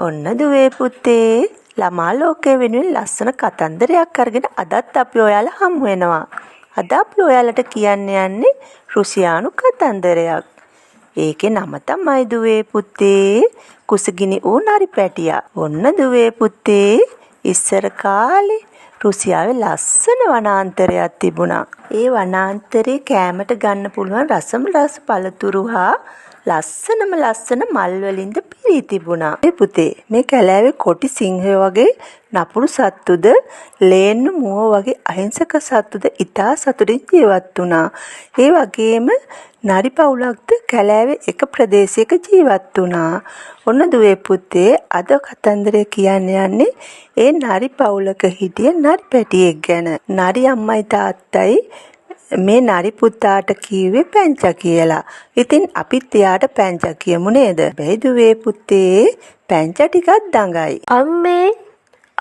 ඔන්න දුවේ පුතේ ළමා ලෝකයේ වෙනුවෙන් ලස්සන කතන්දරයක් අරගෙන අදත් අපි ඔයාලා හමු වෙනවා. අද අපි ඔයාලට කියන්න යන්නේ රුසියානු කතන්දරයක්. ඒකේ නම තමයි දුවේ පුතේ කුසගිනි වූ නරි පැටියා. ඔන්න දුවේ පුතේ ඉස්සර කාලේ රුසියාවේ ලස්සන වනාන්තරයක් තිබුණා. ඒ වනාන්තරේ කෑමට ගන්න පුළුවන් රසම රස පළතුරු හා ලස්සන මල් වලින්ද පිරී තිබුණා. මේ පුතේ මේ කැලෑවේ කොටි සිංහයෝ වගේ නපුරු සත්තුද ලේන්නු මුව වගේ අහිංසක සත්තුද ඉතා සතුටින් ජීවත් වුණා. ඒ වගේම නරි පවුලක්ද කැලෑවේ එක ප්‍රදේශයක ජීවත් වුණා. ඔන්න දුවේ පුතේ අද කතන්දරය කියන්න යන්නේ ඒ නරි පවුලක හිටිය නරි පැටියෙක් ගැන. නරි අම්මයි තාත්තයි මේ නරි පුතාට කිව්වේ පැංචා කියලා. ඉතින් අපිත් එයාට පැංචා කියමු නේද? බැයි දුවේ පුතේ පැංචා ටිකක් දඟයි.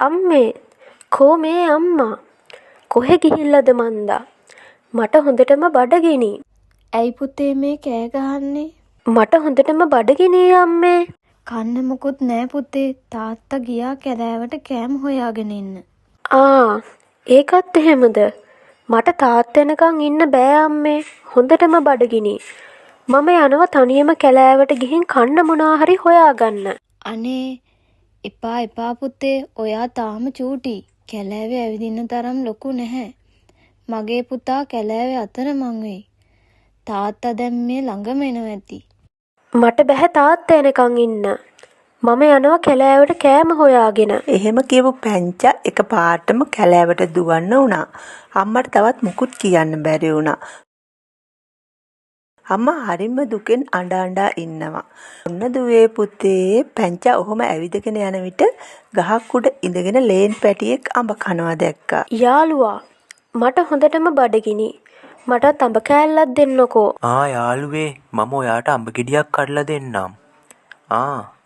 අම්මේ කෝ මේ අම්මා කොහෙ ගිහිල්ලාද මන්දා? මට හොඳටම බඩගිනි. ඇයි පුතේ මේ කෑ ගහන්නේ? මට හොඳටම බඩගිනි අම්මේ. කන්න මොකුත් නෑ පුතේ. තාත්තා ගියා කැලෑවට කෑම හොයාගෙන ඉන්න. ඒකත් එහෙමද? මට තාත්තා එනකන් ඉන්න බෑ අම්මේ. හොඳටම බඩගිනි. මම යනවා තනියම කැලෑවට ගිහින් කන්න මොනවා හරි හොයාගන්න. අනේ එපා පුතේ. ඔයා තාම චූටි. කැලෑවේ ඇවිදින්න තරම් ලොකු නැහැ. මගේ පුතා කැලෑවේ අතරමං වෙයි. තාත්තා දැන් මේ ළඟම එනවා ඇති. මට බෑ තාත්තා එනකන් ඉන්න. මම යනවා කැලෑවට කෑම හොයාගෙන. එහෙම කියපු පැංචා එකපාරටම කැලෑවට දුවන්න වුණා. අම්මට තවත් මුකුත් කියන්න බැරි වුණා. අම්මා හරිම දුකෙන් අඬ ඉන්නවා. ඔන්න දුවේ පුතේ පැංචා ඔහොම ඇවිදගෙන යන විට ගහක් උඩ ඉඳගෙන ලේන් පැටියෙක් අඹ කනවා දැක්කා. යාළුවා මට හොඳටම බඩගිනි. මටත් අඹ කෑල්ලක් දෙන්නකෝ. යාළුවේ මම ඔයාට අඹ ගෙඩියක් කඩලා දෙන්නම්.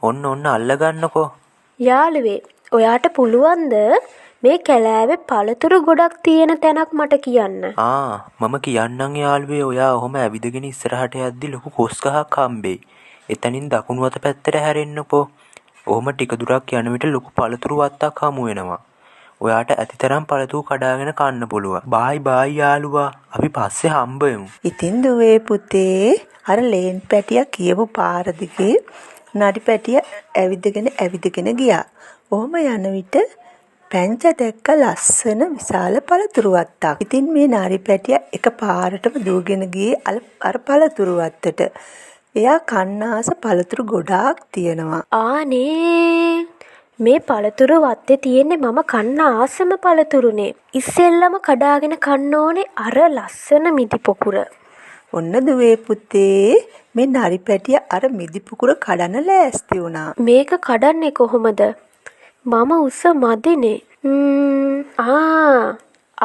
ඔන්න අල්ලගන්නකෝ. යාළුවේ ඔයාට පුළුවන්ද මේ කැලෑවේ පළතුරු ගොඩක් තියෙන තැනක් මට කියන්න? මම කියන්නම් යාළුවේ. ඔයා ඔහොම ඇවිදගෙන ඉස්සරහට යද්දි ලොකු කොස් ගහක් හම්බෙයි. එතනින් දකුණු අත පැත්තට හැරෙන්නකෝ. ඔහොම ටික දුරක් යන විට ලොකු පළතුරු වත්තක් හමු වෙනවා. ඔයාට ඇතිතරම් පළතුරු කඩාගෙන කන්න පුළුවන්. බායි යාළුවා. අපි පස්සේ හම්බෙමු. ඉතින් දුවේ පුතේ අර ලේන් පැටියා කියපු පාර දිගේ නරි පැටියා ඇවිදගෙන ගියා. ඔහොම යන විට පැංචා දැක්ක ලස්සන විශාල පළතුරු වත්තක්. ඉතින් මේ නරි පැටියා එකපාරටම දුවගෙන ගියේ අර පළතුරු වත්තට. එයා කන්න ආස පළතුරු ගොඩාක් තියෙනවා. ආනේ මේ පළතුරු වත්තේ තියෙන්නේ මම කන්න ආසම පළතුරුනේ. ඉස්සෙල්ලම කඩාගෙන කන්න ඕනේ අර ලස්සන මිදි පොකුර. ඔන්න දුවේ පුතේ මේ නරි පැටියා අර මිදි පුකුර කඩන්න ලෑස්ති වුණා. මේක කඩන්නේ කොහොමද? මම උස මදිනේ.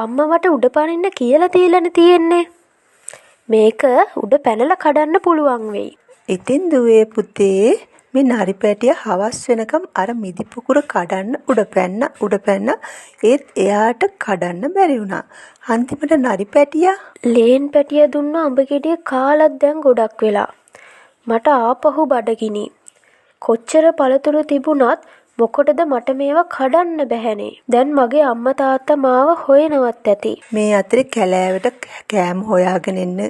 අම්මා මට උඩ පනින්න කියලා තියලානේ තියෙන්නේ. මේක උඩ පැනලා කඩන්න පුළුවන් වෙයි. ඉතින් දුවේ පුතේ මේ නරි පැටියා හවස් වෙනකම් අර මිදි පුකුර කඩන්න උඩ පැන්න ඒත් එයාට කඩන්න බැරි වුණා. අන්තිමට නරි පැටියා ලේන් පැටියා දුන්න අඹ ගෙඩිය කාලක් දැන් ගොඩක් වෙලා. මට ආපහු බඩගිනි. කොච්චර පළතුරු තිබුණත් මොකටද මට මේවා කඩන්න බැහැනේ. දැන් මගේ අම්මා තාත්තා මාව හොයනවත් ඇති. මේ අතරේ කැලෑවට කෑම හොයාගෙන එන්න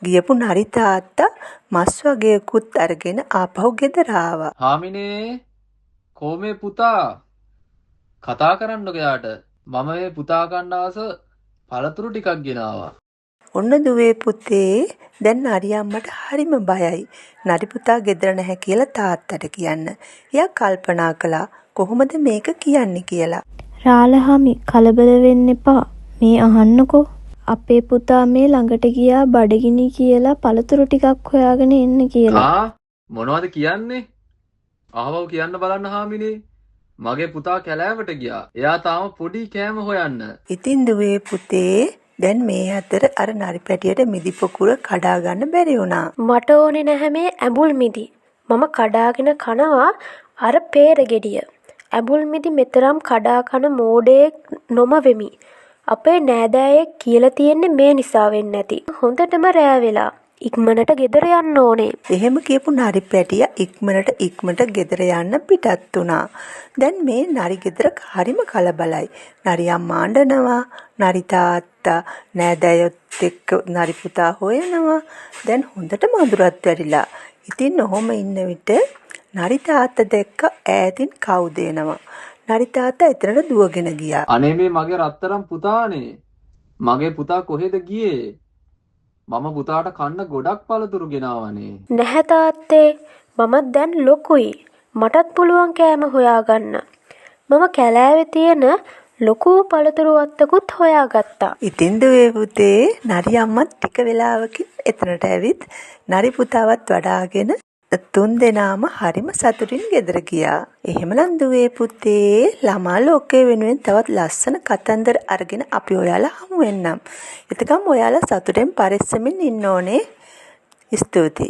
ගියපු නරි තාත්තා මස් වගේකුත් අරගෙන ආපහු ගෙදර ආවා. හාමිනේ කොහොමේ පුතා? කතා කරන්නකෝ යාට. මම මේ පුතා කන්න ආස පළතුරු ටිකක් ගෙනාවා. ඔන්න දුවේ පුතේ දැන් නරි අම්මට හරිම බයයි. නරි පුතා ගෙදර නැහැ කියලා තාත්තට කියන්න. එයා කල්පනා කළා කොහොමද මේක කියන්නේ කියලා. රාලහාමි කලබල වෙන්න එපා. මේ අහන්නකෝ. අපේ පුතා මේ ළඟට ගියා බඩගිනි කියලා පළතුරු ටිකක් හොයාගෙන එන්න කියලා. මොනවද කියන්නේ? අහවව කියන්න බලන්න හාමිනේ. මගේ පුතා කැලෑවට ගියා. එයා තාම පොඩි කෑම හොයන්න. ඉතින් දුවේ පුතේ දැන් මේ අතර අර නරි පැටියට මිදි පොකුර කඩා ගන්න බැරි වුණා. මට ඕනේ නැහැ මේ ඇඹුල් මිදි. මම කඩාගෙන කනවා අර peer ගෙඩිය. ඇඹුල් මිදි මෙතරම් කඩා කන මෝඩයෙක් නොම වෙමි. අපේ නෑදෑයෙක් කියලා තියෙන්නේ මේ නිසා වෙන්නේ නැති. හොඳටම රෑ වෙලා. ඉක්මනට ගෙදර යන්න ඕනේ. එහෙම කියපු නරි පැටියා ඉක්මනට ගෙදර යන්න පිටත් වුණා. දැන් මේ නරි ගෙදර හරිම කලබලයි. නරි අම්මා අඬනවා. නරි තාත්තා නෑදෑයොත් එක්ක නරි පුතා හොයනවා. දැන් හොඳට මඳුරත් වැඩිලා. ඉතින් ඔහොම ඉන්න විට නරි තාත්තා දැක්ක ඈතින් කවුද එනවා. නරි තාත්තා එතනට දුවගෙන ගියා. අනේ මේ මගේ රත්තරන් පුතානේ. මගේ පුතා කොහෙද ගියේ? මම පුතාට කන්න ගොඩක් පළතුරු ගෙනාවනේ. නැහැ තාත්තේ, මමත් දැන් ලොකුයි. මටත් පුළුවන් කෑම හොයාගන්න. මම කැලෑවේ තියෙන ලොකු පළතුරු වත්තකුත් හොයාගත්තා. ඉතින් දුවේ පුතේ නරි අම්මත් ටික වෙලාවකින් එතනට ඇවිත් නරි පුතාවත් වඩාගෙන තුන් දෙනාම හරිම සතුටින් ගෙදර ගියා. එහෙමනම් දුවේ පුතේ ළමා ලෝකයේ වෙනුවෙන් තවත් ලස්සන කතන්දර අරගෙන අපි ඔයාලා හමු වෙන්නම්. එතකම් ඔයාලා සතුටෙන් පරිස්සමින් ඉන්න ඕනේ. ස්තුතියි.